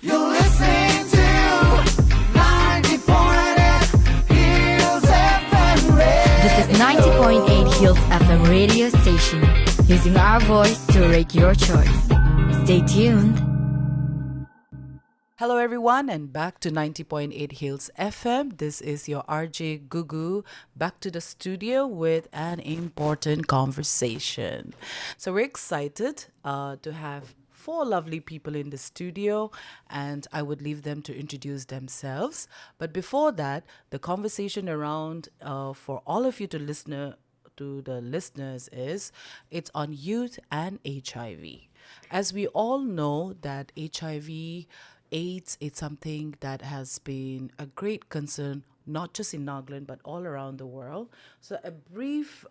You're listening to 90.8 Hills FM Radio. This is 90.8 Hills FM radio station, using our voice to rate your choice. Stay tuned. Hello everyone and back to 90.8 Hills FM. This is your RJ Gugu back to the studio with an important conversation. So we're excited to have four lovely people in the studio, and I would leave them to introduce themselves. But before that, the conversation around for all of you to the listeners is it's on youth and HIV. As we all know that HIV AIDS, it's something that has been a great concern, not just in Nagaland, but all around the world. So a brief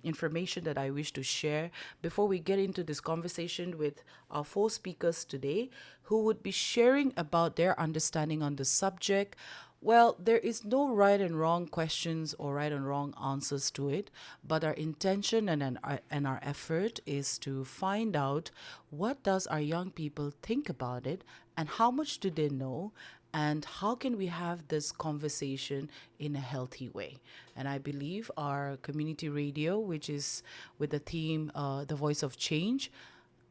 information that I wish to share before we get into this conversation with our four speakers today, who would be sharing about their understanding on the subject. Well, there is no right and wrong questions or right and wrong answers to it, but our intention and our effort is to find out what does our young people think about it and how much do they know and how can we have this conversation in a healthy way. And I believe our community radio, which is with the theme The Voice of Change,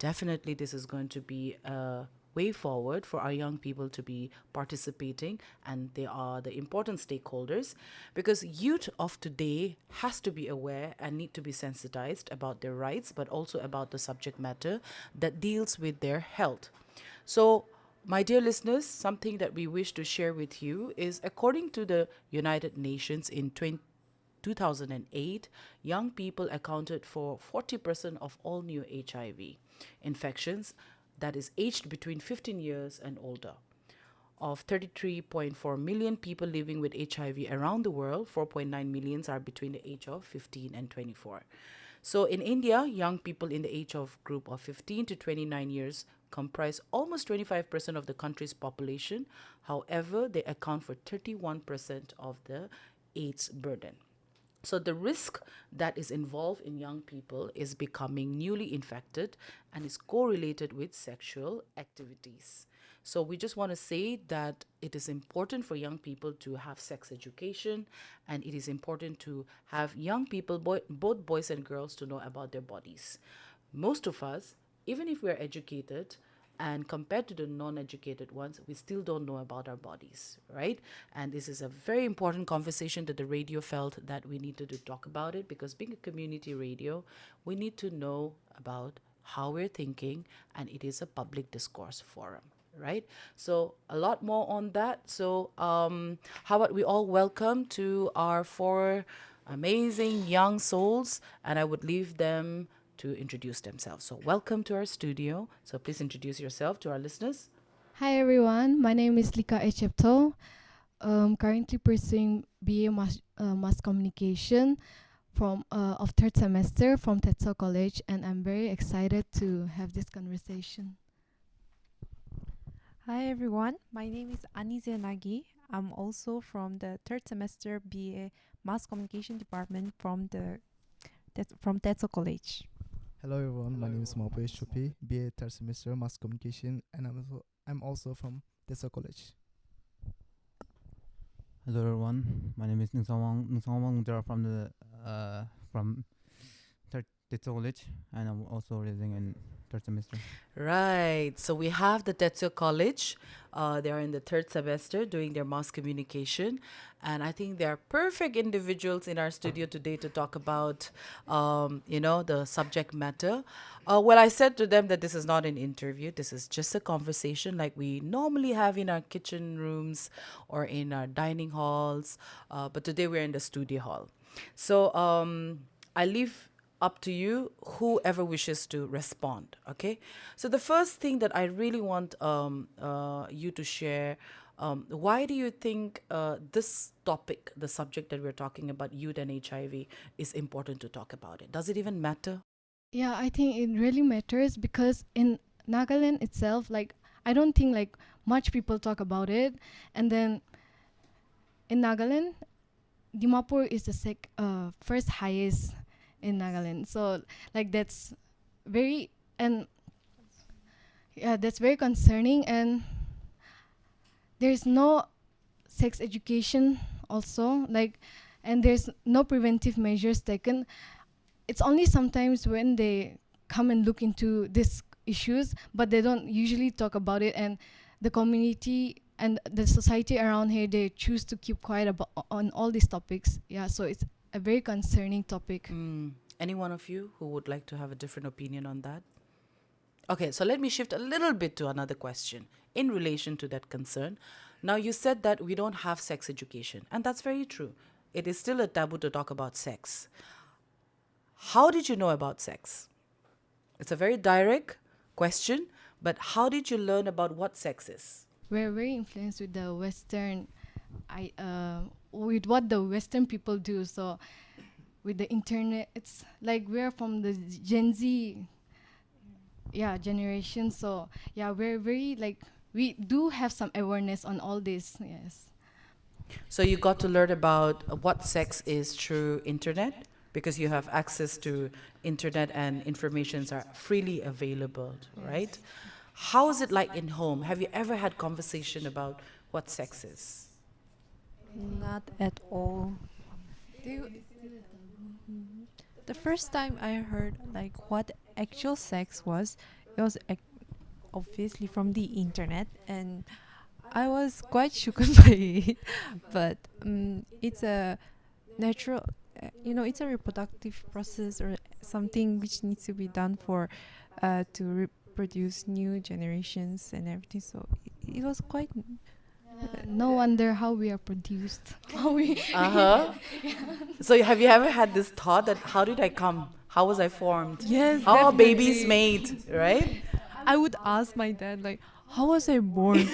definitely this is going to be a way forward for our young people to be participating, and they are the important stakeholders because youth of today has to be aware and need to be sensitized about their rights, but also about the subject matter that deals with their health. So my dear listeners, something that we wish to share with you is according to the United Nations in 2008, young people accounted for 40% of all new HIV infections, that is aged between 15 years and older. Of 33.4 million people living with HIV around the world, 4.9 million are between the age of 15 and 24. So in India, young people in the age of group of 15 to 29 years comprise almost 25% of the country's population. However, they account for 31% of the AIDS burden. So the risk that is involved in young people is becoming newly infected and is correlated with sexual activities. So we just want to say that it is important for young people to have sex education, and it is important to have young people, both boys and girls, to know about their bodies. Most of us, even if we're educated, and compared to the non-educated ones, we still don't know about our bodies, right? And this is a very important conversation that the radio felt that we needed to talk about it, because being a community radio, we need to know about how we're thinking, and it is a public discourse forum, right? So a lot more on that. So how about we all welcome to our four amazing young souls, and I would leave them to introduce themselves. So welcome to our studio. So please introduce yourself to our listeners. Hi everyone, my name is Lika Echepto. Currently pursuing BA Mass Communication of third semester from TETSO College, and I'm very excited to have this conversation. Hi everyone, my name is Anize Nagi. I'm also from the third semester BA Mass Communication Department from TETSO College. Hello everyone, my name is Mapoy Shupi, BA third semester Mass Communication, and I'm also from TETSO College. Hello everyone, my name is Nungsawang Mudra from third TETSO College, and I'm also reading in third semester. Right. So we have the TETSO College. They are in the third semester doing their mass communication. And I think they are perfect individuals in our studio today to talk about, the subject matter. Well, I said to them that this is not an interview. This is just a conversation like we normally have in our kitchen rooms or in our dining halls. But today we're in the studio hall. So I leave up to you, whoever wishes to respond, okay? So the first thing that I really want you to share, why do you think this topic, the subject that we're talking about, youth and HIV, is important to talk about it? Does it even matter? Yeah, I think it really matters because in Nagaland itself, I don't think much people talk about it. And then in Nagaland, Dimapur is the first highest in Nagaland. So that's very, and yeah, that's very concerning. And there's no sex education also, like, and there's no preventive measures taken. It's only sometimes when they come and look into these issues, but they don't usually talk about it, and the community and the society around here, they choose to keep quiet about on all these topics. Yeah, so it's a very concerning topic. Any one of you who would like to have a different opinion on that? Okay, so let me shift a little bit to another question in relation to that concern. Now, you said that we don't have sex education, and that's very true. It is still a taboo to talk about sex. How did you know about sex? It's a very direct question, but how did you learn about what sex is? We're very influenced with the with what the Western people do. So with the internet, it's like we're from the Gen Z, yeah, generation. So yeah, we're very like, we do have some awareness on all this. Yes. So you got to learn about what sex is through internet because you have access to internet and informations are freely available, right? How is it like in home? Have you ever had conversation about what sex is? Not at all. Mhm. The first time I heard like what actual sex was, it was obviously from the internet, and I was quite shocked by it. But it's a natural, it's a reproductive process or something which needs to be done for to reproduce new generations and everything. So it was quite. No wonder how we are produced. How we Uh-huh. So have you ever had this thought that how did I come? How was I formed? Yes, How are babies definitely. made, right? I would ask my dad like, "How was I born?"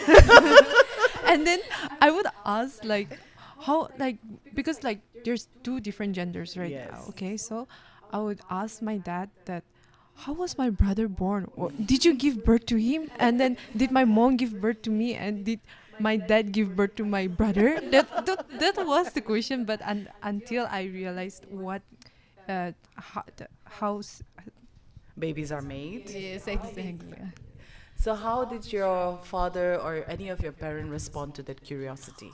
And then I would ask like, "How like because like there's two different genders, right?" Yes. Okay, so I would ask my dad that, "How was my brother born? Or did you give birth to him? And then did my mom give birth to me? And did my dad give birth to my brother?" That was the question. But until I realized what how Babies are made. Yes, exactly. So how did your father or any of your parents respond to that curiosity?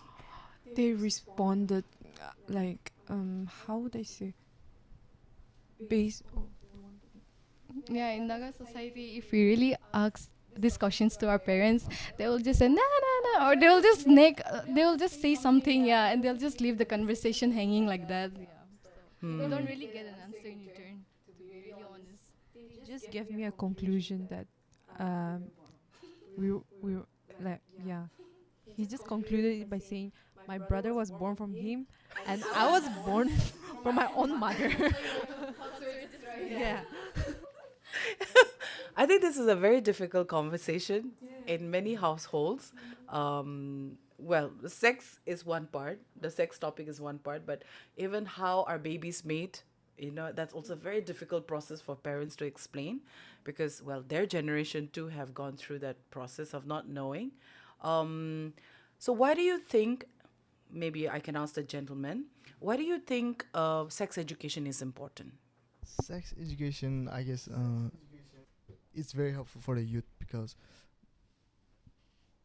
they responded, like how would I say, based. Yeah, in Naga society, if we really ask these questions to our parents, they will just say nah nah nah, or they will just say something, yeah, and they'll just leave the conversation hanging like that. Yeah, we don't really get an answer in return, to be really honest. They just gave me a conclusion that um we like, yeah, he just concluded it by saying my brother was born from him and I was born from my own mother. Yeah. I think this is a very difficult conversation in many households. Well, the sex is one part, the sex topic is one part, but even how are babies made, that's also a very difficult process for parents to explain because, well, their generation too have gone through that process of not knowing. Um, so, why do you think, maybe I can ask the gentleman, why do you think sex education is important? Sex education, I guess, it's very helpful for the youth because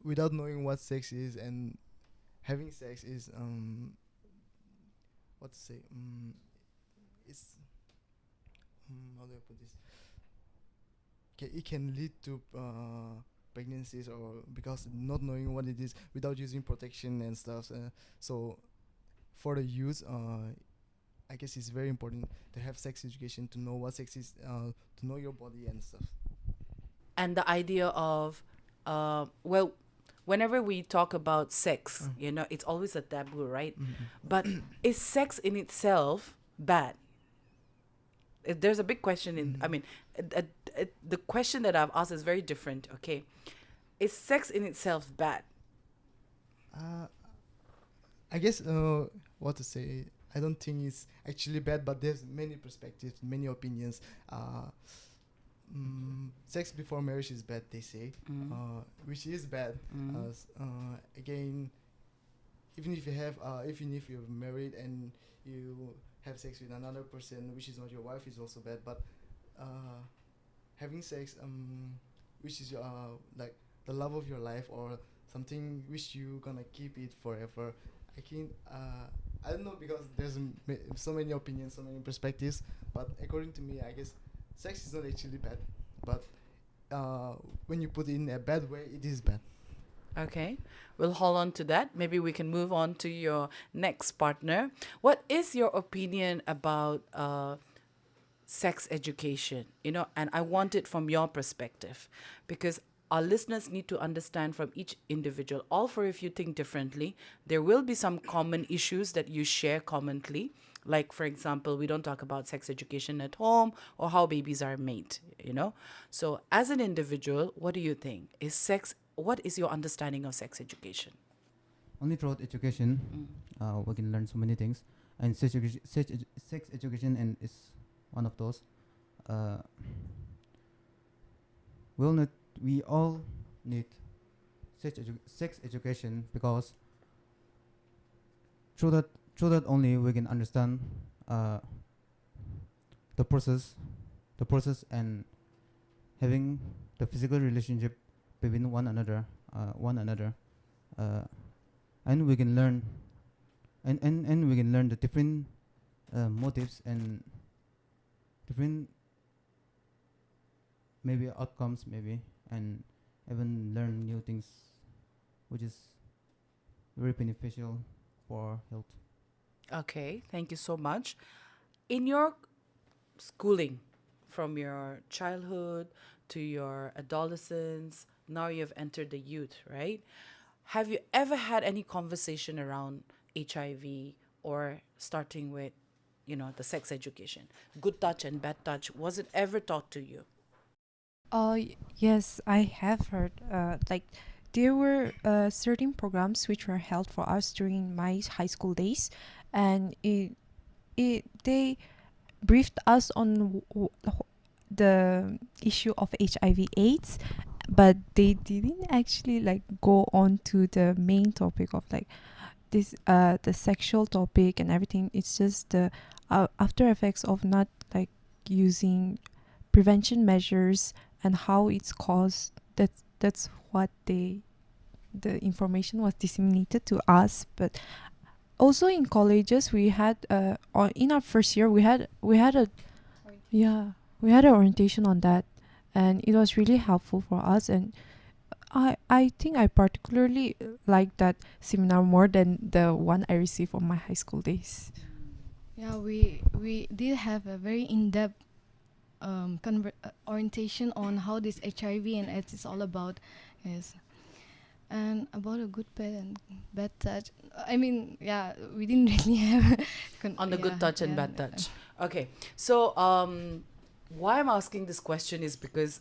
without knowing what sex is and having sex is what to say it's how do I put this? It can lead to pregnancies or because not knowing what it is without using protection and stuff. So for the youth, I guess it's very important to have sex education to know what sex is, to know your body and stuff. And the idea of well, whenever we talk about sex, it's always a taboo, right? But is sex in itself bad? There's a big question in, I mean, the question that I've asked is very different. Okay, is sex in itself bad? Uh, I guess what to say. I don't think it's actually bad, but there's many perspectives, many opinions. Sex before marriage is bad, they say, which is bad. Again, even if you're married and you have sex with another person, which is not your wife, is also bad. But having sex, which is like the love of your life or something which you gonna keep it forever. I can I don't know because there's so many opinions, so many perspectives. But according to me, I guess sex is not actually bad. But when you put it in a bad way, it is bad. Okay, we'll hold on to that. Maybe we can move on to your next partner. What is your opinion about sex education? And I want it from your perspective because our listeners need to understand from each individual. All four of you think differently. There will be some common issues that you share commonly. Like, for example, we don't talk about sex education at home or how babies are made. So, as an individual, what do you think? What is your understanding of sex education? Only through education, we can learn so many things, and sex education and is one of those. Uh, we all need sex education because through that only we can understand uh, the process and having the physical relationship between one another, uh, and we can learn and we can learn the different motives and different maybe outcomes maybe, and even learn new things which is very beneficial for health. Okay, thank you so much. In your schooling, from your childhood to your adolescence, now you've entered the youth, right? Have you ever had any conversation around HIV or starting with, the sex education? Good touch and bad touch. Was it ever taught to you? Yes, I have heard. Like there were certain programs which were held for us during my high school days, and they briefed us on the issue of HIV/AIDS, but they didn't actually like go on to the main topic of like this the sexual topic and everything. It's just the after effects of not like using prevention measures and how it's caused. That's what the information was disseminated to us. But also in colleges we had in our first year we had a yeah, we had an orientation on that, and it was really helpful for us. And I think I particularly like that seminar more than the one I received on my high school days. Yeah, we did have a very in-depth orientation on how this HIV and AIDS is all about. Yes, and about a good bad and bad touch. I mean, yeah, we didn't really have On the good touch and bad touch. Okay, so why I'm asking this question is because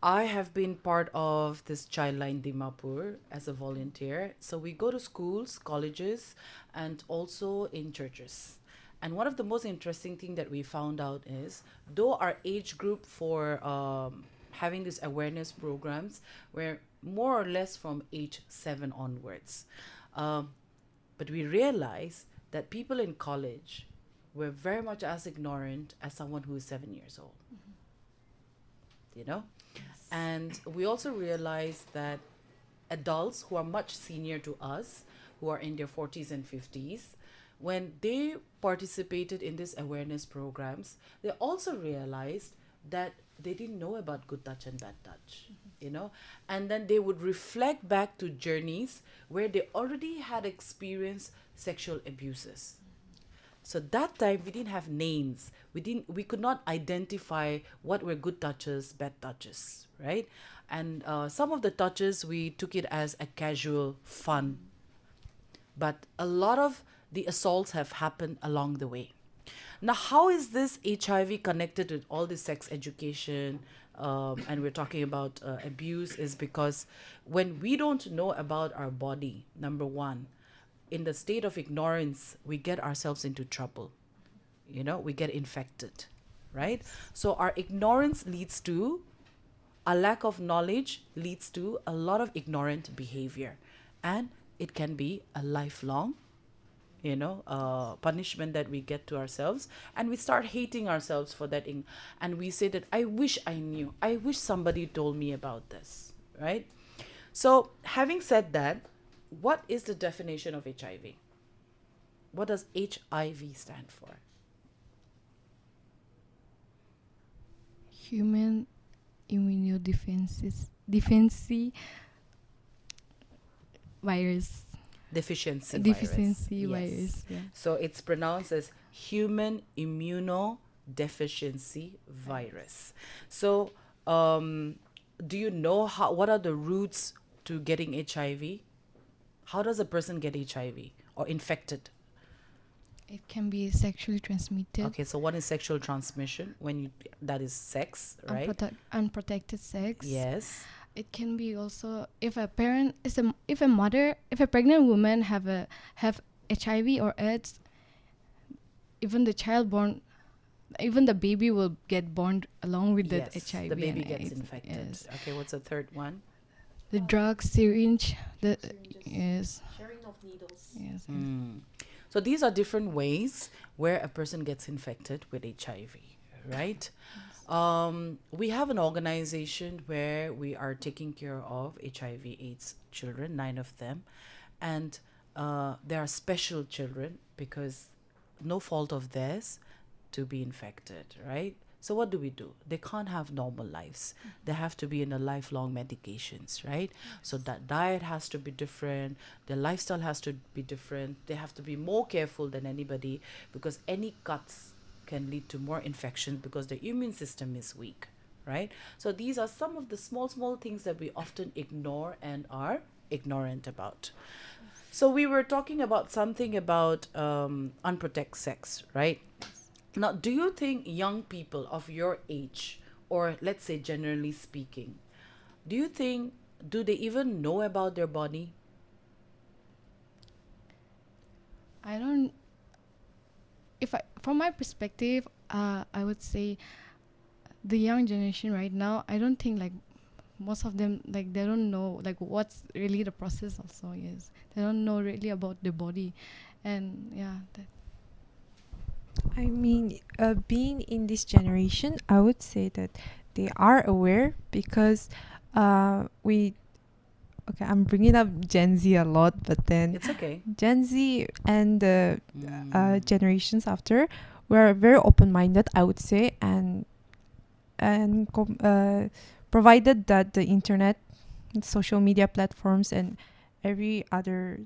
I have been part of this Childline Dimapur as a volunteer. So we go to schools, colleges, and also in churches. And one of the most interesting thing that we found out is, though our age group for having these awareness programs were more or less from age 7 onwards, um, but we realized that people in college were very much as ignorant as someone who is 7 years old. You know? And we also realized that adults who are much senior to us, who are in their 40s and 50s, when they participated in these awareness programs, they also realized that they didn't know about good touch and bad touch. And then they would reflect back to journeys where they already had experienced sexual abuses. So that time we didn't have names. We could not identify what were good touches, bad touches, right? And some of the touches we took it as a casual fun, but a lot of the assaults have happened along the way. Now, how is this HIV connected with all this sex education? And we're talking about abuse, is because when we don't know about our body, number one, in the state of ignorance, we get ourselves into trouble. We get infected, right? So our ignorance leads to a lack of knowledge, leads to a lot of ignorant behavior, and it can be a lifelong punishment that we get to ourselves, and we start hating ourselves for that, and we say that I wish I knew, I wish somebody told me about this, right? So, having said that, what is the definition of HIV? What does HIV stand for? Human immunodefense virus. Deficiency Deficiency virus. virus. Yeah. So it's pronounced as human immunodeficiency virus. So, do you know what are the routes to getting HIV? How does a person get HIV or infected? It can be sexually transmitted. Okay, so what is sexual transmission? That is sex, right? Unprotected sex. Yes. It can be also if a pregnant woman have HIV or AIDS, even the baby will get born along with Yes, the HIV. the baby and gets AIDS. infected. Yes. Okay, what's the third one? The drug syringe. Syringes. Yes. Sharing of needles. Yes. So these are different ways where a person gets infected with HIV, right? We have an organization where we are taking care of HIV/AIDS children, 9 of them, and they are special children because no fault of theirs to be infected, right? So what do? They can't have normal lives. They have to be in a lifelong medications, right? So that diet has to be different. Their lifestyle has to be different. They have to be more careful than anybody because any cuts can lead to more infections because the immune system is weak, right? So these are some of the small things that we often ignore and are ignorant about. So we were talking about something about unprotected sex, right? Now, do you think young people of your age, or let's say generally speaking, do they even know about their body? I don't. From my perspective, I would say the young generation right now, I don't think like most of them like they don't know like what's really the process also. Yes, they don't know really about the body, and yeah. I mean, being in this generation, I would say that they are aware because we. Okay, I'm bringing up Gen Z a lot, but then It's okay. Gen Z and the Mm. generations after were very open-minded, I would say, and provided that the internet, social media platforms, and every other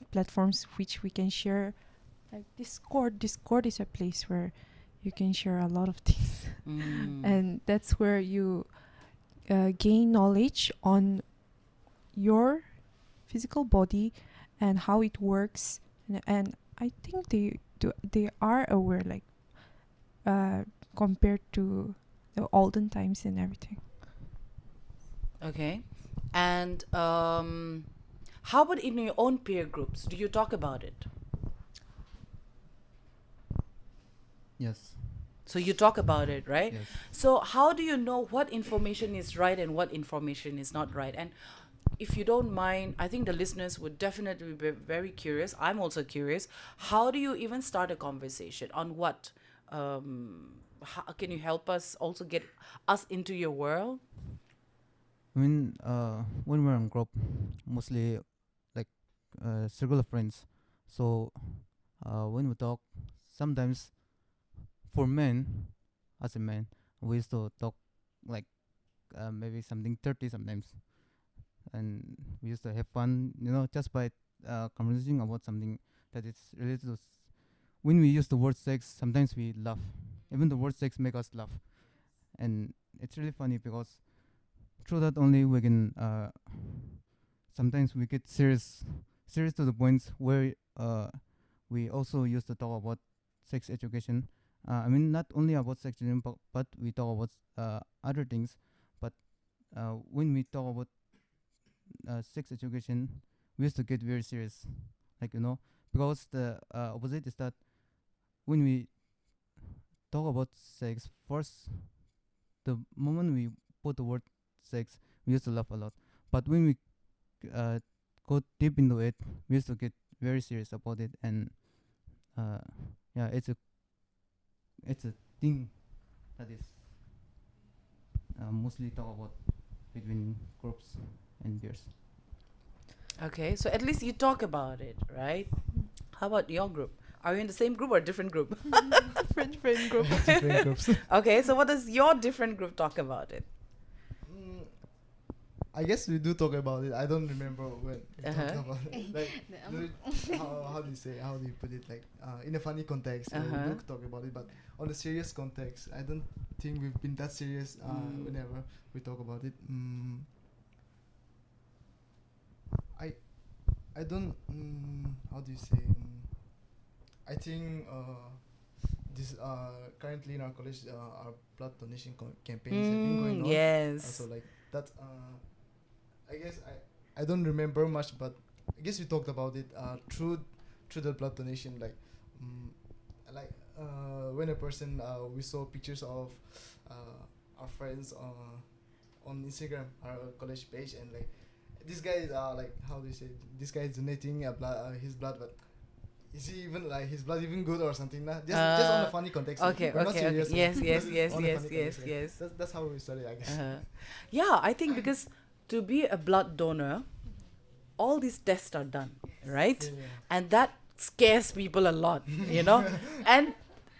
platforms which we can share, like Discord. Discord is a place where you can share a lot of things, and that's where you gain knowledge on your physical body and how it works, and I think they are aware, like compared to the olden times and everything. Okay. And how about in your own peer groups? Do you talk about it? Yes. So you talk about it, right? Yes. So how do you know what information is right and what information is not right? And if you don't mind, I think the listeners would definitely be very curious. I'm also curious. How do you even start a conversation on what? How, can you help us also get us into your world? I mean, when we're in group, mostly like circle of friends. So when we talk, sometimes for men, as a man, we used to talk like maybe something 30 sometimes, and we used to have fun, just by conversing about something that is related to. When we use the word sex, sometimes we laugh. Even the word sex make us laugh, and it's really funny because through that only we can. Sometimes we get serious to the points where we also used to talk about sex education. I mean, not only about sex education, but we talk about other things. But when we talk about sex education, we used to get very serious, like because the opposite is that when we talk about sex, first the moment we put the word sex, we used to laugh a lot. But when we uh, go deep into it, we used to get very serious about it, and yeah, it's a thing that is mostly talk about between groups and peers. Okay, so at least you talk about it, right? How about your group? Are you in the same group or different group? Different friend group. Different groups. Okay, so what does your different group talk about it? I guess we do talk about it. I don't remember when we Uh-huh. talk about it. Like, how do you say? How do you put it? Like, in a funny context, we Uh-huh. do talk about it. But on the serious context, I don't think we've been that serious. Whenever we talk about it, I don't. How do you say? I think this currently in our college, our blood donation campaigns have been going on. Yes. So like that. I guess I don't remember much, but I guess we talked about it through the blood donation. Like when a person we saw pictures of our friends on Instagram, our college page, and like this guy is like, how do you say, this guy is donating his blood, but is he even like his blood even good or something? Nah? Just on a funny context. Okay, We're not okay, serious, okay. Yes, yes, yes, on a yes, funny yes, context, yes. That's how we started, I guess. Yeah, I think because to be a blood donor, all these tests are done, right? Yeah. And that scares people a lot, you know? And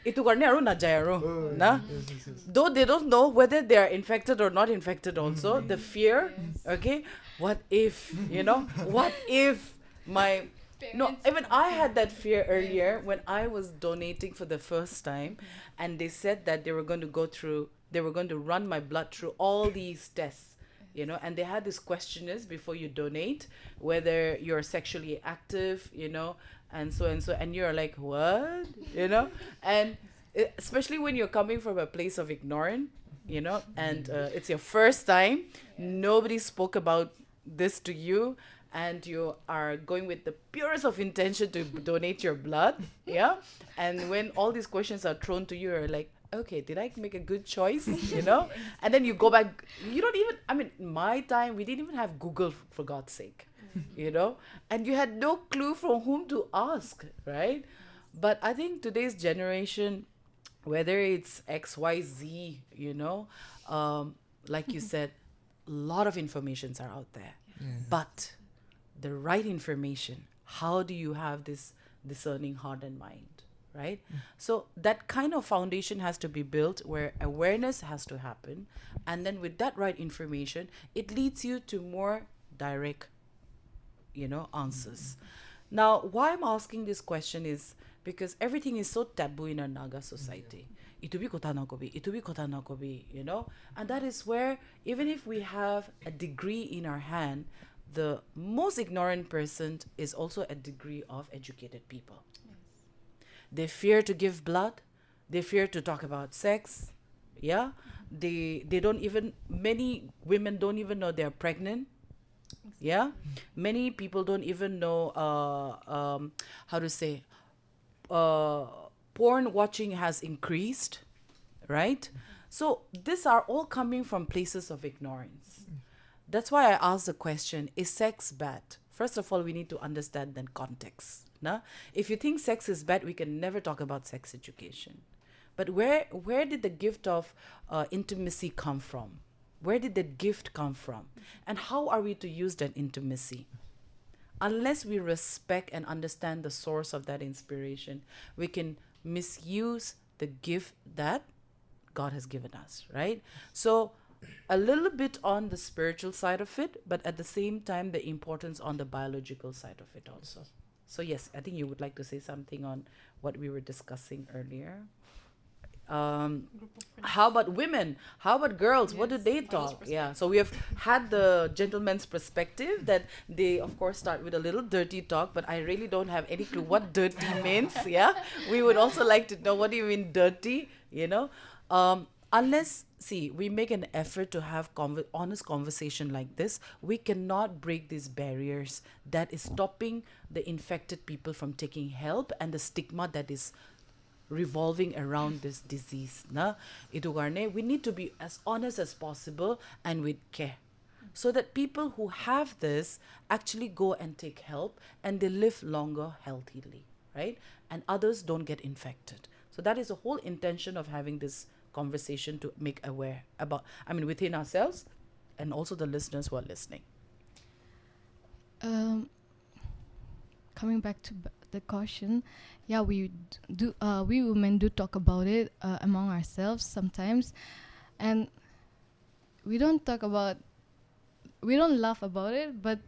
itu karena aru najai aru, Oh, na? yes. Though they don't know whether they are infected or not infected also, the fear, okay? What if, you know? What if my... No, even I had that fear earlier when I was donating for the first time, and they said that they were going to run my blood through all these tests, you know, and they had these questionnaires before you donate, whether you're sexually active, you know, and so, and you're like, what, you know, and especially when you're coming from a place of ignorance, you know, and it's your first time, nobody spoke about this to you, and you are going with the purest of intention to donate your blood, yeah, and when all these questions are thrown to you, you're like, okay, did I make a good choice, you know? And then you go back, you don't even, I mean, my time, we didn't even have Google, for God's sake, you know, and you had no clue from whom to ask, right? But I think today's generation, whether it's XYZ, you know, like you said, a lot of informations are out there, but the right information, how do you have this discerning heart and mind, right? So that kind of foundation has to be built where awareness has to happen, and then with that right information, it leads you to more direct, you know, answers. Now, why I'm asking this question is because everything is so taboo in our Naga society. Itu bi kota na kobi, itu bi kota na kobi, you know? And that is where, even if we have a degree in our hand, the most ignorant person is also a degree of educated people. They fear to give blood. They fear to talk about sex. Yeah. They don't even, many women don't even know they're pregnant. Yeah. Many people don't even know, how to say, porn watching has increased, right? So these are all coming from places of ignorance. That's why I asked the question, is sex bad? First of all, we need to understand the context. Nah? If you think sex is bad, we can never talk about sex education. But where did the gift of intimacy come from? Where did that gift come from? And how are we to use that intimacy? Unless we respect and understand the source of that inspiration, we can misuse the gift that God has given us, right? So a little bit on the spiritual side of it, but at the same time, the importance on the biological side of it also. So yes, I think you would like to say something on what we were discussing earlier. How about women? How about girls? What do they talk? Yeah, so we have had the gentleman's perspective that they, of course, start with a little dirty talk, but I really don't have any clue what dirty means. Yeah, we would also like to know, what do you mean dirty? You know, unless, see, we make an effort to have honest conversation like this, we cannot break these barriers that is stopping the infected people from taking help, and the stigma that is revolving around this disease. Na? Itu karne, we need to be as honest as possible and with care, so that people who have this actually go and take help and they live longer healthily, right? And others don't get infected. So that is the whole intention of having this conversation, to make aware about, within ourselves and also the listeners who are listening. Coming back to the question, yeah, we women do talk about it among ourselves sometimes, and we don't laugh about it, but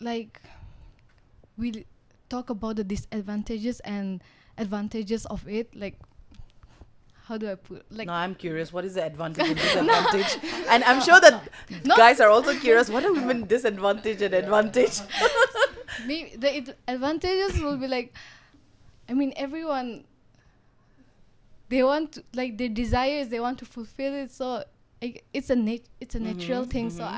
like we talk about the disadvantages and advantages of it. Like, how do I put, like, Now I'm curious, what is the advantage and disadvantage? And I'm sure that guys are also curious, what are women disadvantage and advantage? maybe the advantages will be like, everyone, they want to, like, their desires, they want to fulfill it, so it's a natural thing. So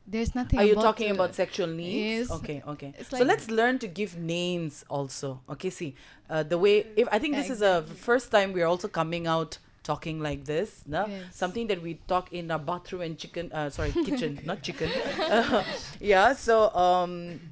there's nothing. Are you about talking about sexual needs? Yes. Okay. It's So like- let's learn to give names also. Okay, see, the way, if I think this is a first time we're also coming out talking like this, no? Yes. Something that we talk in our bathroom and kitchen, not chicken. Yeah, so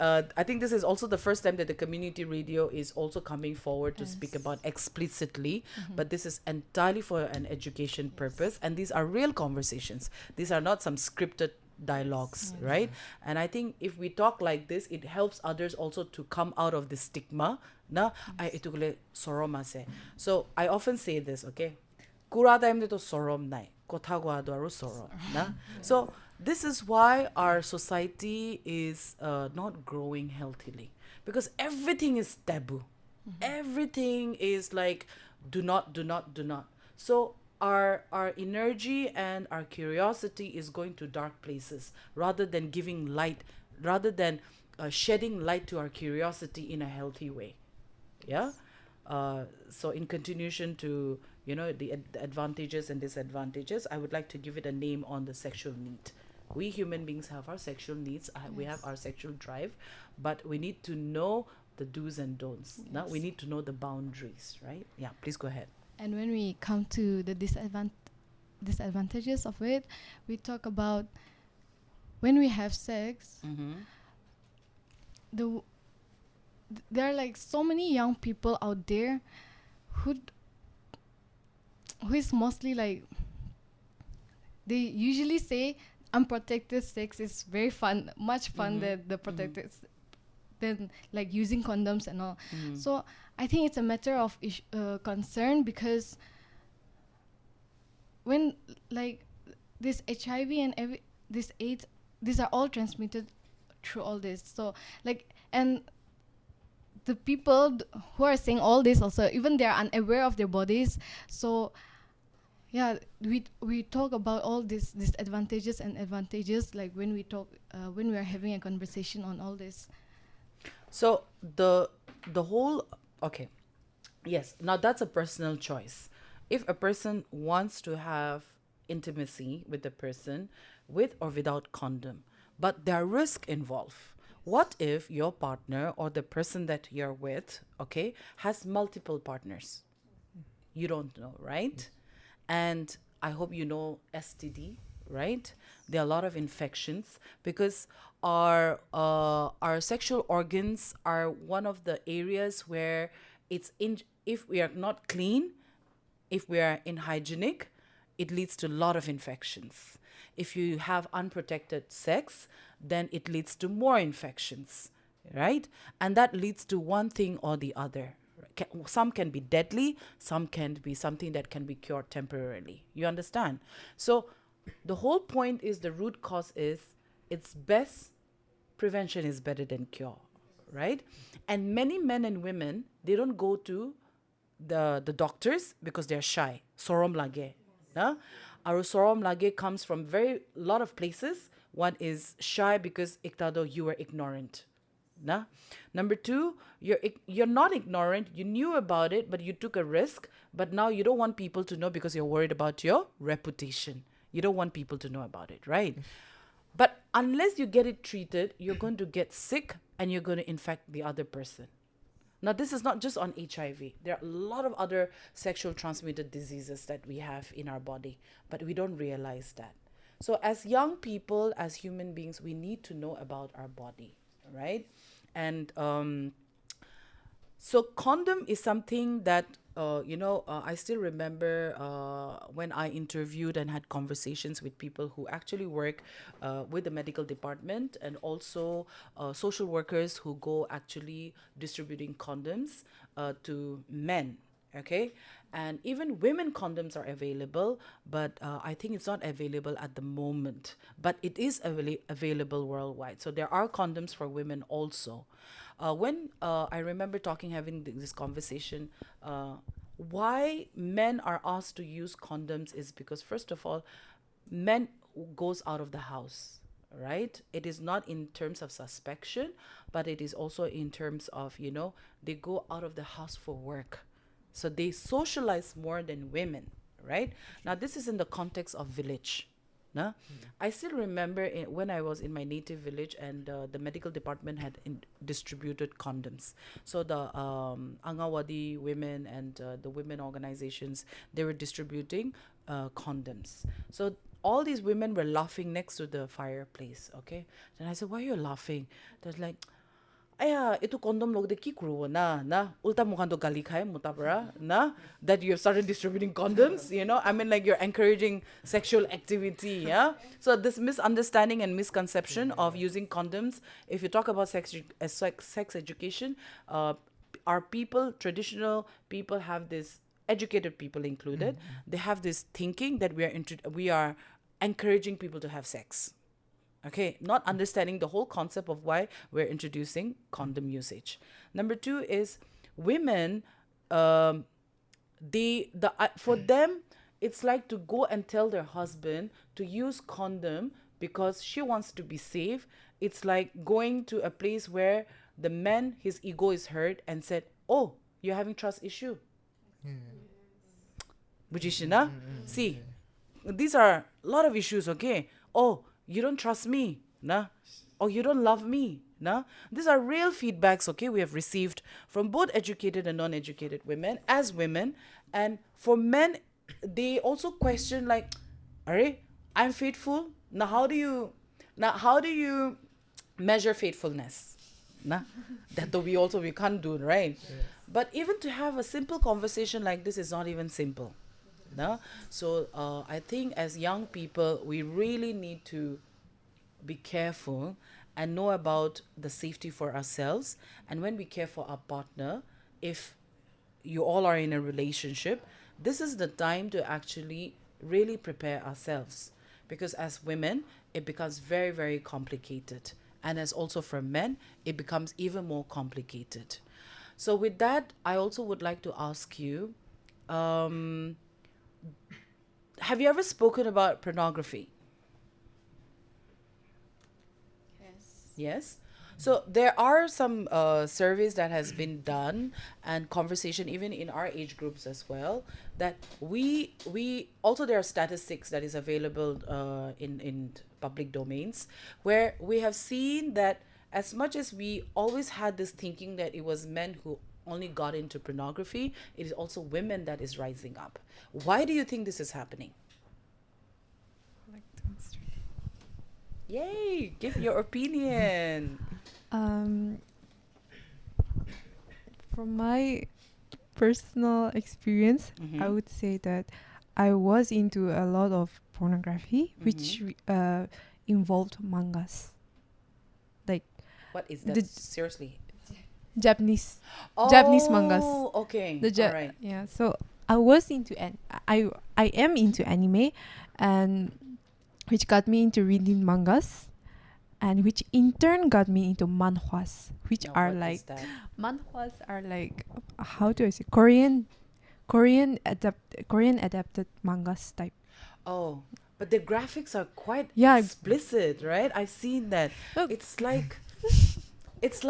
I think this is also the first time that the community radio is also coming forward to speak about explicitly, but this is entirely for an education purpose, and these are real conversations. These are not some scripted dialogues, right? And I think if we talk like this, it helps others also to come out of the stigma. Na, ay ito kule sorom ase. So I often say this, okay? Kura time to sorom nai. Kotha gwa do aru sorom. Na? So this is why our society is not growing healthily, because everything is taboo. Everything is like do not. So our energy and our curiosity is going to dark places rather than giving light, rather than shedding light to our curiosity in a healthy way. Yeah. So in continuation to the advantages and disadvantages, I would like to give it a name on the sexual need. We human beings have our sexual needs. We have our sexual drive, but we need to know the do's and don'ts. Now we need to know the boundaries, right? Yeah, please go ahead. And when we come to the disadvantages of it, we talk about when we have sex, there are like so many young people out there who is mostly like, they usually say unprotected sex is very fun, much fun than the protected than like using condoms and all. So I think it's a matter of concern, because when like this HIV and this AIDS, these are all transmitted through all this. So like, and the people who are saying all this also, even they are unaware of their bodies. So yeah, we talk about all these disadvantages and advantages, like when we talk when we are having a conversation on all this. So the whole, okay, yes, now that's a personal choice. If a person wants to have intimacy with the person with or without condom, but there are risks involved. What if your partner or the person that you're with, okay, has multiple partners? You don't know, right? And I hope you know STD, right? There are a lot of infections because our sexual organs are one of the areas where if we are not clean, if we are unhygienic, it leads to a lot of infections. If you have unprotected sex, then it leads to more infections, right? And that leads to one thing or the other. Some can be deadly, some can be something that can be cured temporarily. You understand? So the whole point is, the root cause is, it's best, prevention is better than cure, right? And many men and women, they don't go to the doctors because they're shy. Sorom lage. No? Our sorom lage comes from lot of places. One is shy because iktado, you were ignorant. Nah? Number two, you're not ignorant. You knew about it, but you took a risk. But now you don't want people to know because you're worried about your reputation. You don't want people to know about it, right? But unless you get it treated, you're going to get sick and you're going to infect the other person. Now, this is not just on HIV. There are a lot of other sexual transmitted diseases that we have in our body, but we don't realize that. So as young people, as human beings, we need to know about our body, right? And So condom is something that I still remember when I interviewed and had conversations with people who actually work with the medical department, and also social workers who go actually distributing condoms to men. Okay, and even women condoms are available, but I think it's not available at the moment. But it is available worldwide. So there are condoms for women also. When I remember having this conversation, why men are asked to use condoms is because, first of all, men goes out of the house, right? It is not in terms of suspicion, but it is also in terms of, they go out of the house for work. So they socialize more than women, right? Now, this is in the context of village. No? I still remember when I was in my native village, and the medical department had distributed condoms. So the Angawadi women and the women organizations, they were distributing condoms. So all these women were laughing next to the fireplace, okay? And I said, why are you laughing? They're like, aya, ito condom log de ki kuro na ulta mo kando gali khay mutabra na that you have started distributing condoms, I mean, like, you're encouraging sexual activity, yeah. So this misunderstanding and misconception of using condoms, if you talk about sex education, our people, traditional people, have this, educated people included, they have this thinking that we are encouraging people to have sex. Okay, not understanding the whole concept of why we're introducing condom usage. Number two is women. For them, it's like to go and tell their husband to use condom because she wants to be safe. It's like going to a place where the man, his ego is hurt, and said, "Oh, you're having trust issue." Bujishina, see, these are a lot of issues. Okay, oh, you don't trust me, nah? Or you don't love me, nah? These are real feedbacks, okay, we have received from both educated and non-educated women as women. And for men, they also question, like, Are I'm faithful. Now how do you measure faithfulness? Nah? That though we can't do, right? But even to have a simple conversation like this is not even simple. No? So I think as young people, we really need to be careful and know about the safety for ourselves. And when we care for our partner, if you all are in a relationship, this is the time to actually really prepare ourselves. Because as women, it becomes very, very complicated. And as also for men, it becomes even more complicated. So with that, I also would like to ask you, have you ever spoken about pornography? Yes. So there are some surveys that has been done, and conversation even in our age groups as well, that we also, there are statistics that is available in public domains, where we have seen that as much as we always had this thinking that it was men who only got into pornography, it is also women that is rising up. Why do you think this is happening? Yay, give your opinion. From my personal experience, I would say that I was into a lot of pornography, which involved mangas. Like, What is that? Seriously. Japanese mangas. Okay. All right. Yeah, so I was into I am into anime, and which got me into reading mangas, and which in turn got me into manhwas, which Now, are what like is that? manhwas are like, how do I say, Korean adapted mangas type. Oh, but the graphics are quite Yeah. explicit, right? I've seen that. Look. It's like it's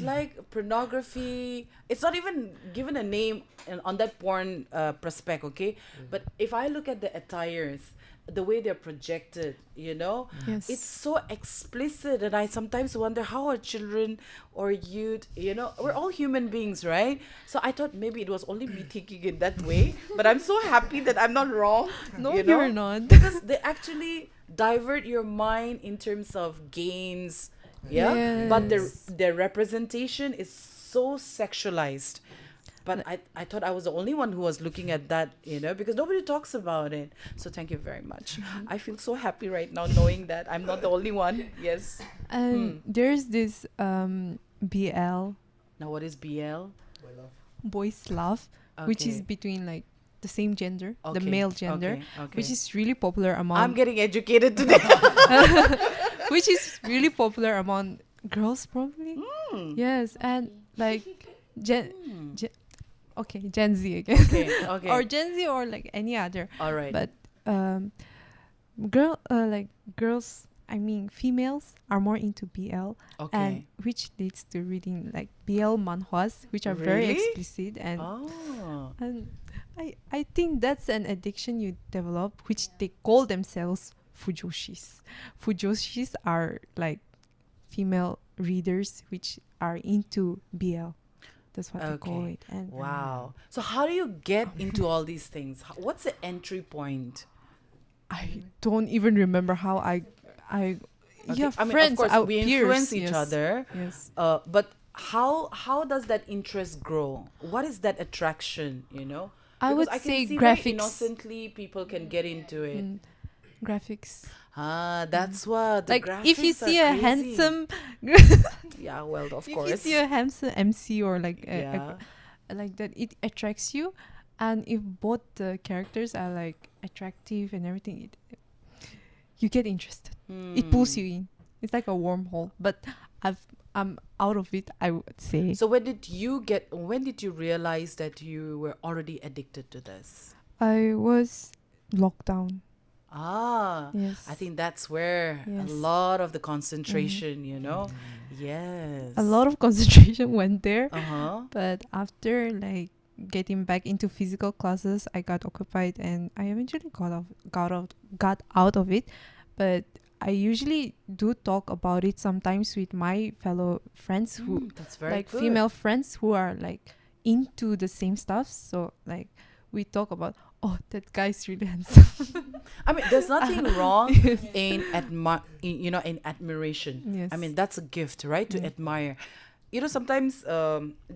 like pornography. It's not even given a name on that porn prospect, okay? But if I look at the attires, the way they're projected, Yes. it's so explicit, and I sometimes wonder how are children or youth, we're all human beings, right? So I thought maybe it was only me thinking in that way, but I'm so happy that I'm not wrong. No, you know? you're not. Because they actually divert your mind in terms of games, yeah. But Yes. their representation is so sexualized. But I thought I was the only one who was looking at that, because nobody talks about it. So thank you very much. I feel so happy right now knowing that I'm not the only one. Yes. And there's this BL, Now, what is BL? boys love, which is Okay. between like the same gender, the Okay, male gender, okay. which is really popular I'm among getting educated today. which is really popular among girls probably. Yes, and like Gen Z again. Okay, okay. Or Gen Z or like any other. All right. But girls, I mean females are more into BL, Okay. and which leads to reading like BL manhwas, which are very Really? explicit, and Oh. I think that's an addiction you develop, which they call themselves fujoshis. Fujoshis are like female readers which are into BL. That's what they call Okay. it. And Wow. So how do you get into all these things? What's the entry point? I don't even remember how I Okay. yeah, I mean, friends, of course, our we peers, influence each yes, other. Yes. But how does that interest grow? What is that attraction? I Because would I can say see very graphics. innocently people can get into it. Graphics. That's what the Like if you graphics are see a crazy. handsome Yeah, well, of if you course. see a handsome MC or like Yeah. like that, it attracts you, and if both the characters are like attractive and everything, you get interested. It pulls Hmm. you in. It's like a wormhole. But I'm out of it, I would say. So when did you realize that you were already addicted to this? I was locked down. Yes. I think that's where a Yes. lot of the concentration, Yes. a lot of concentration went there. Uh-huh. But after like getting back into physical classes, I got occupied and I eventually got out of it. But I usually do talk about it sometimes with my fellow friends who That's very like good. female friends who are like into the same stuff. So like we talk about, oh, that guy's really handsome. I mean, there's nothing wrong in in admiration. Yes. I mean, that's a gift, right? To Yeah. admire. Sometimes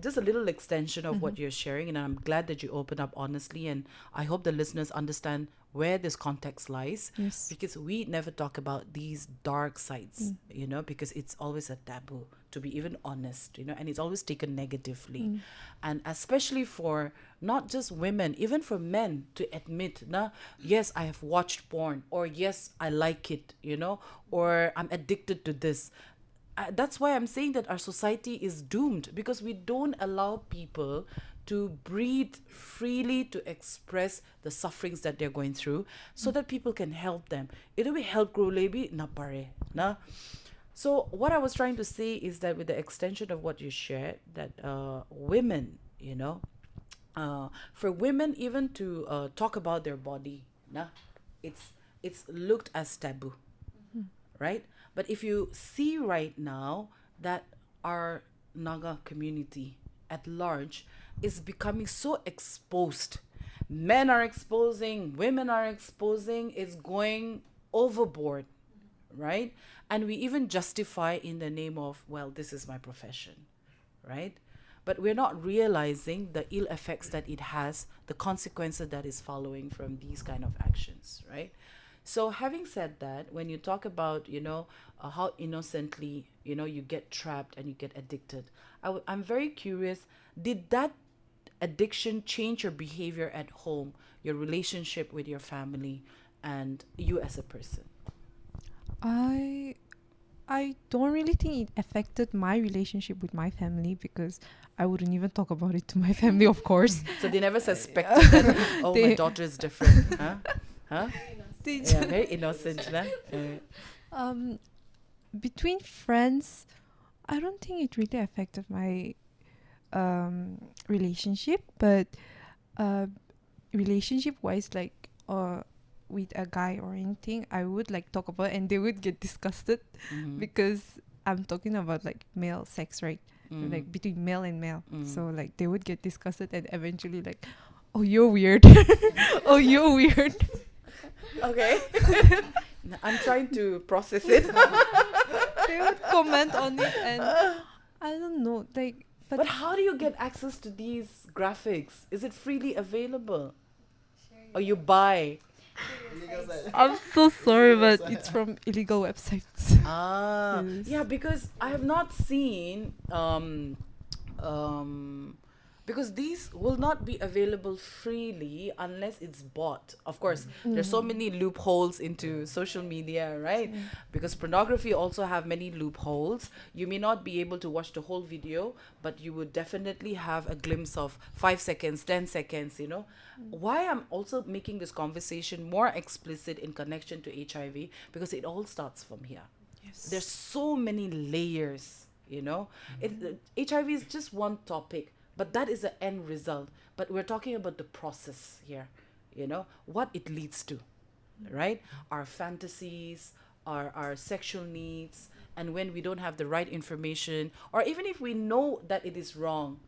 just a little extension of what you're sharing, and I'm glad that you open up honestly, and I hope the listeners understand where this context lies, Yes. because we never talk about these dark sides, because it's always a taboo to be even honest, and it's always taken negatively. And especially for not just women, even for men to admit, yes, I have watched porn, or yes, I like it, or I'm addicted to this. That's why I'm saying that our society is doomed, because we don't allow people to breathe freely, to express the sufferings that they're going through, so that people can help them. It'll be help grow lebi na pare na. So what I was trying to say is that with the extension of what you shared, that women, for women even to talk about their body, it's looked as taboo, right? But if you see right now that our Naga community at large is becoming so exposed, men are exposing, women are exposing, it's going overboard, right? And we even justify in the name of, well, this is my profession, right? But we're not realizing the ill effects that it has, the consequences that is following from these kind of actions, right? So having said that, when you talk about, how innocently, you get trapped and you get addicted, I'm very curious, did that addiction change your behavior at home, your relationship with your family, and you as a person? I don't really think it affected my relationship with my family, because I wouldn't even talk about it to my family, of course. So they never suspected that, oh, my They- daughter is different, huh? Huh? Yeah, very innocent, nah? Between friends, I don't think it really affected my relationship, but relationship wise, like with a guy or anything, I would like talk about it and they would get disgusted because I'm talking about like male sex, right? Like between male and male. So like they would get disgusted and eventually like, oh, you're weird. Oh, you're weird. Okay. I'm trying to process it. They would comment on it, and I don't know, like But how do you get access to these graphics? Is it freely available? Or you buy? I'm so sorry, but it's from illegal websites. Ah, Yes. yeah, because I have not seen because these will not be available freely unless it's bought. Of course, there's so many loopholes into social media, right? Because pornography also have many loopholes. You may not be able to watch the whole video, but you would definitely have a glimpse of 5 seconds, 10 seconds, you know. Why I'm also making this conversation more explicit in connection to HIV, because it all starts from here. Yes. There's so many layers, you know. HIV is just one topic, but that is the end result. But we're talking about the process here, you know, what it leads to, right? Our fantasies, our sexual needs, and when we don't have the right information, or even if we know that it is wrong,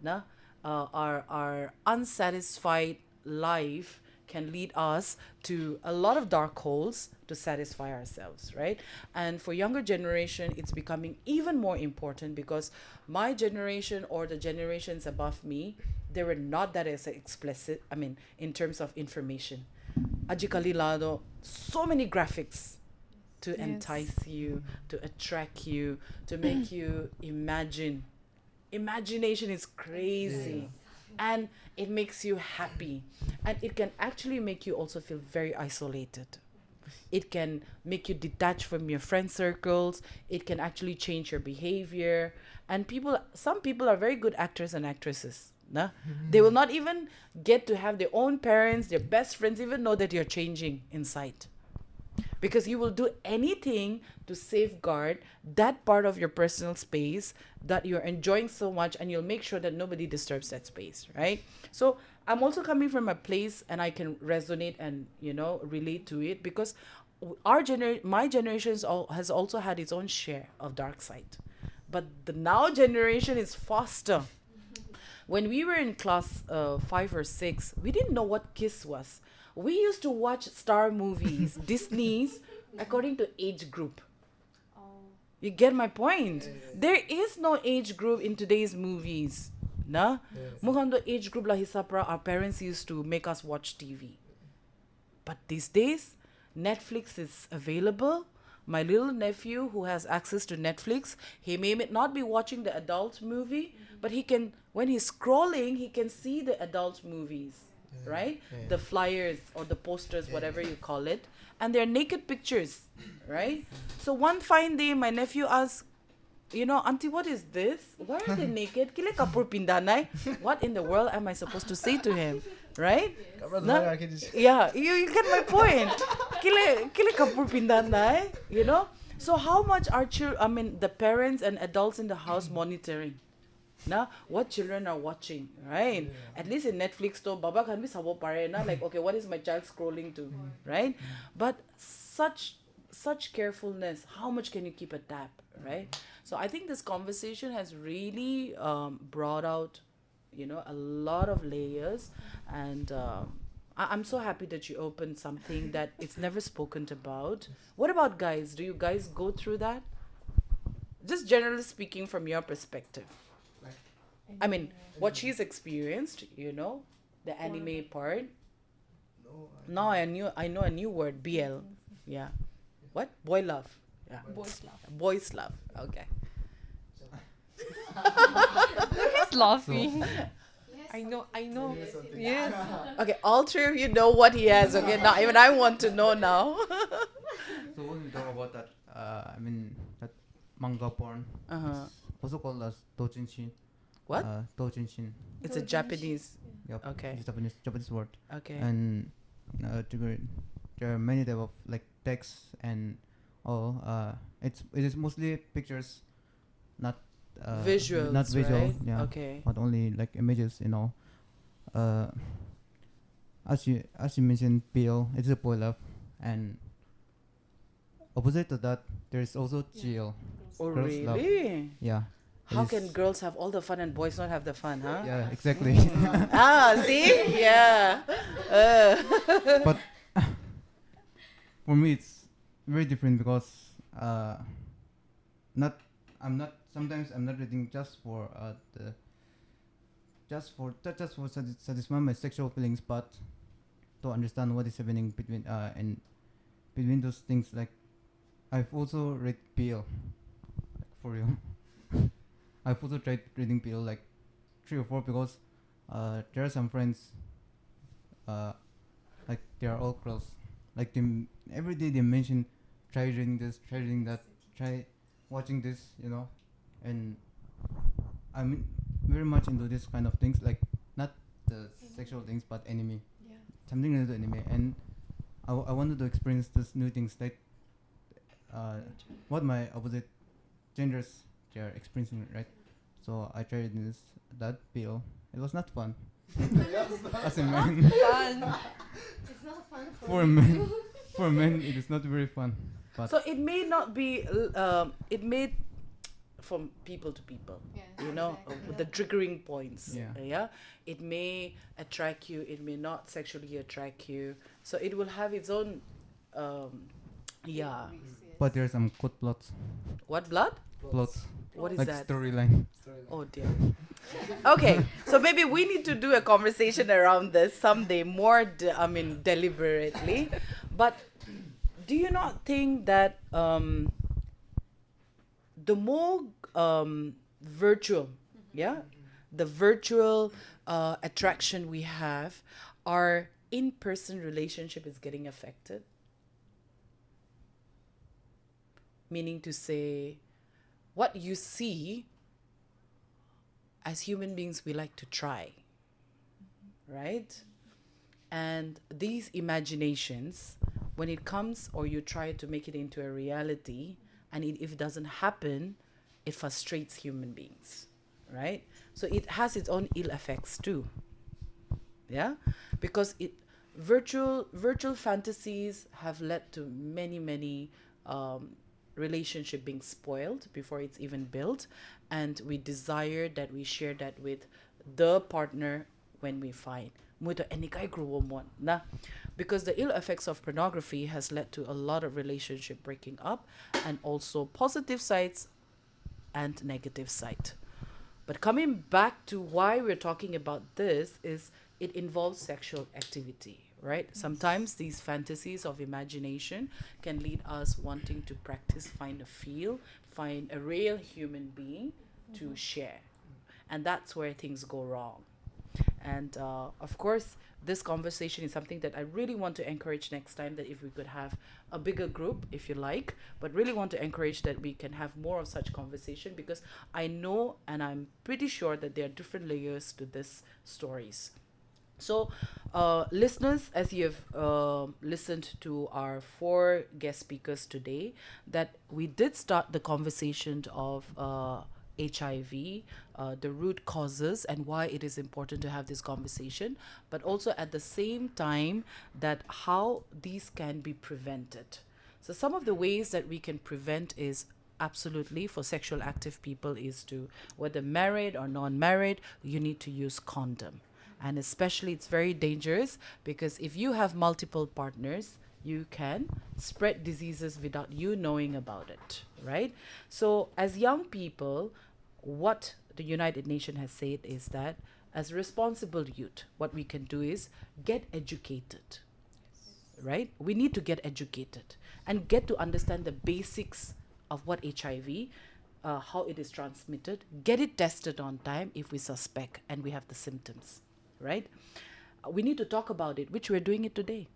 na, our unsatisfied life can lead us to a lot of dark holes to satisfy ourselves, right? And for younger generation, it's becoming even more important because my generation or the generations above me, they were not that as explicit. I mean, in terms of information, Ajikali lado, so many graphics to Yes. entice you, to attract you, to make you imagine. Imagination is crazy. And it makes you happy. And it can actually make you also feel very isolated. It can make you detached from your friend circles. It can actually change your behavior. And some people are very good actors and actresses. Nah? They will not even get to have their own parents, their best friends, even know that you're changing inside. Because you will do anything to safeguard that part of your personal space that you're enjoying so much, and you'll make sure that nobody disturbs that space, right? So I'm also coming from a place, and I can resonate and, you know, relate to it, because my generation has also had its own share of dark side, but the now generation is faster. When we were in class 5 or 6, we didn't know what kiss was. We used to watch star movies, Disney's, according to age group. You get my point? There is no age group in today's movies. Na? Mukhang do age group lah hisap ra, our parents used to make us watch TV. But these days, Netflix is available. My little nephew who has access to Netflix, he may not be watching the adult movie, but he can, when he's scrolling, he can see the adult movies, right? The flyers or the posters, whatever you call it. And they're naked pictures, right? So one fine day, my nephew asked, you know, Auntie, what is this? Why are they naked? Kile kapur pindanai? What in the world am I supposed to say to him? Right? Na- yeah, you get my point. Kile kapur pindanai, you know? So how much are the parents and adults in the house monitoring? Na, what children are watching, right? At least in Netflix, though, Baba can be sabo pare na, like, okay, what is my child scrolling to, right? But such carefulness, how much can you keep a tab, right? So I think this conversation has really brought out, you know, a lot of layers, and I'm so happy that you opened something that it's never spoken about. What about guys? Do you guys go through that? Just generally speaking, from your perspective. I mean, what she's experienced, you know, the anime part. Now I know a new word, BL. Yeah. What? Boy love. Yeah. Boys laugh. Boys love. Okay. He's laughing. I know. Yes. Okay, all three of you know what he has. Okay, now even I want to know now. So when we talk about that, that manga porn, Uh-huh. it's also called as doujinshi. What? Doujinshi. It's a Japanese. Yep. Okay. It's Japanese word. Okay. And there are many type of like text and all. It is mostly pictures, not Visuals, not visual. right? Yeah. Okay. Not only like images, you know. As you mentioned, BL, it's a boy love, and opposite to that, there is also GL. Oh, Girls love. really? Yeah. it How is- can girls have all the fun and boys not have the fun, huh? Yeah, exactly. See? Yeah. But for me, it's very different because not sometimes I'm not reading just for satisfy my sexual feelings, but to understand what is happening between and between those things. Like I've also read PL, like for real. I've also tried reading PL like 3 or 4 because there are some friends like they are all girls. Like every day they mention try reading this, try reading that, try watching this, and I'm very much into this kind of things, like not the sexual things but anime, something related to anime, and I wanted to experience this new things like what my opposite genders they are experiencing, right? So I tried that PO. It was not fun. As a man, Fun. It's not fun for a man, for a man, it is not very fun. But So it may not be, it may from people to people, with the triggering points. Yeah. It may attract you, it may not sexually attract you. So it will have its own, but there are some code plots. What blood? Plots. What is Like that? storyline. Oh dear. Okay, so maybe we need to do a conversation around this someday, more, deliberately. But do you not think that the more virtual, the virtual attraction we have, our in-person relationship is getting affected? Meaning to say, what you see, as human beings, we like to try, right? And these imaginations, when it comes or you try to make it into a reality, and if it doesn't happen, it frustrates human beings, right? So it has its own ill effects too, because virtual fantasies have led to many relationship being spoiled before it's even built, and we desire that we share that with the partner when we find because the ill effects of pornography has led to a lot of relationship breaking up, and also positive sides and negative side. But coming back to why we're talking about this is it involves sexual activity, right? Sometimes these fantasies of imagination can lead us wanting to practice, find a real human being to share. And that's where things go wrong. And of course, this conversation is something that I really want to encourage next time, that if we could have a bigger group, if you like, but really want to encourage that we can have more of such conversation, because I know and I'm pretty sure that there are different layers to these stories. So, listeners, as you have listened to our 4 guest speakers today, that we did start the conversation of HIV, the root causes, and why it is important to have this conversation, but also at the same time that how these can be prevented. So some of the ways that we can prevent is absolutely for sexual active people is to, whether married or non-married, you need to use condom. And especially it's very dangerous because if you have multiple partners, you can spread diseases without you knowing about it, right? So as young people, what the United Nations has said is that as responsible youth, what we can do is get educated, right? We need to get educated and get to understand the basics of what HIV, how it is transmitted, get it tested on time if we suspect and we have the symptoms, right? We need to talk about it, which we're doing it today,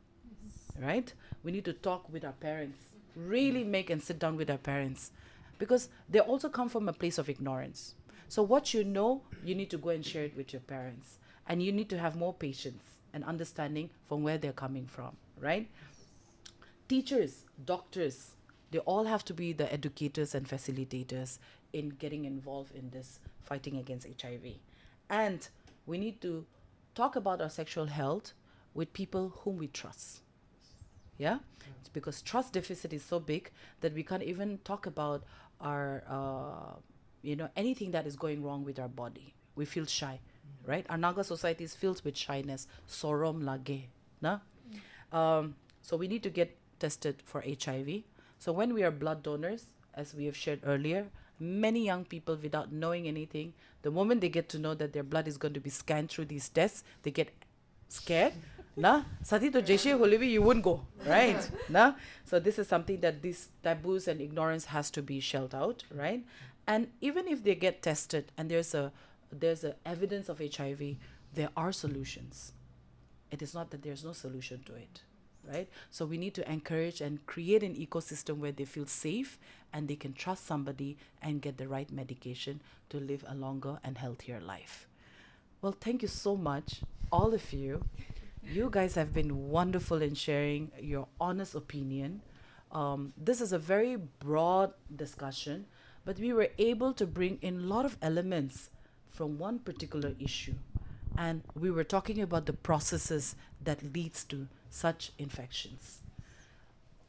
right? We need to talk with our parents, really make and sit down with our parents, because they also come from a place of ignorance. So what you know, you need to go and share it with your parents, and you need to have more patience and understanding from where they're coming from, right? Teachers, doctors, they all have to be the educators and facilitators in getting involved in this fighting against HIV. And we need to talk about our sexual health with people whom we trust. Yeah? It's because trust deficit is so big that we can't even talk about our, anything that is going wrong with our body. We feel shy, right? Our Naga society is filled with shyness. Sorom lage. Na? So we need to get tested for HIV. So when we are blood donors, as we have shared earlier, many young people without knowing anything, the moment they get to know that their blood is going to be scanned through these tests, they get scared. Nah, sati to jeshe holevi you won't go, right? Nah, so this is something that these taboos and ignorance has to be shelled out, right? And even if they get tested and there's a evidence of HIV, there are solutions. It is not that there's no solution to it, right? So we need to encourage and create an ecosystem where they feel safe and they can trust somebody and get the right medication to live a longer and healthier life. Well, thank you so much, all of you. You guys have been wonderful in sharing your honest opinion. This is a very broad discussion, but we were able to bring in a lot of elements from one particular issue. And we were talking about the processes that leads to such infections.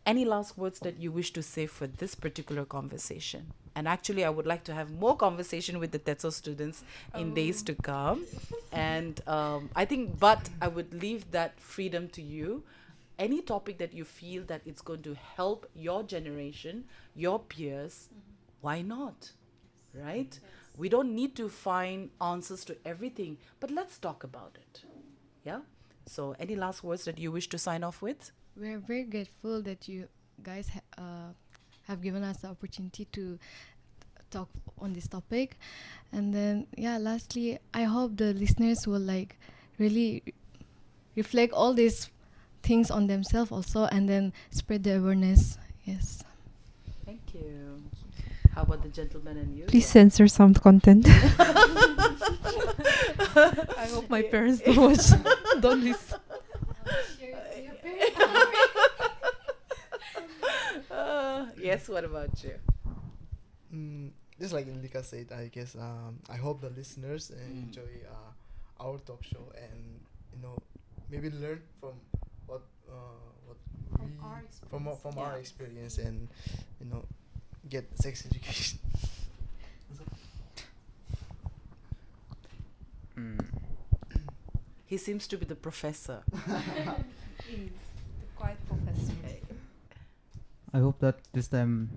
Any last words that you wish to say for this particular conversation? And actually, I would like to have more conversation with the TETSO students in days to come. And I think, but I would leave that freedom to you. Any topic that you feel that it's going to help your generation, your peers, why not? Right? We don't need to find answers to everything, but let's talk about it. Yeah? So any last words that you wish to sign off with? We're very grateful that you guys have given us the opportunity to talk on this topic. And then, yeah, lastly, I hope the listeners will like really reflect all these things on themselves also and then spread the awareness. Yes. Thank you. How about the gentleman and you? Please censor some content. I hope my parents don't watch. Don't listen. Yes, what about you? Just like Lika said, I guess I hope the listeners enjoy our talk show and maybe learn from what from our experience and get sex education. He seems to be the professor. The quiet professor. I hope that this time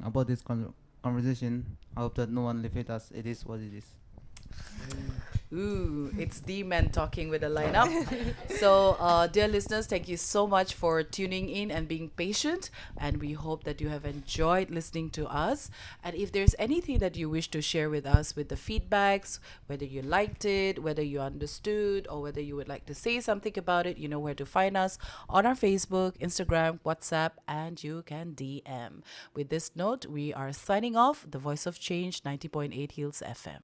about this conversation, I hope that no one leave with us. It is what it is. Ooh, it's the man talking with a lineup. So, dear listeners, thank you so much for tuning in and being patient. And we hope that you have enjoyed listening to us. And if there's anything that you wish to share with us with the feedbacks, whether you liked it, whether you understood, or whether you would like to say something about it, you know where to find us on our Facebook, Instagram, WhatsApp, and you can DM. With this note, we are signing off. The Voice of Change, 90.8 Hills FM.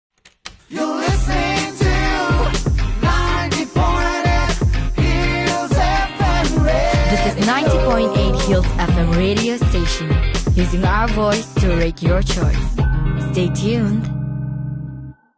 You're listening to 90.8 Hills FM Radio. This is 90.8 Hills FM radio station, using our voice to rate your choice. Stay tuned.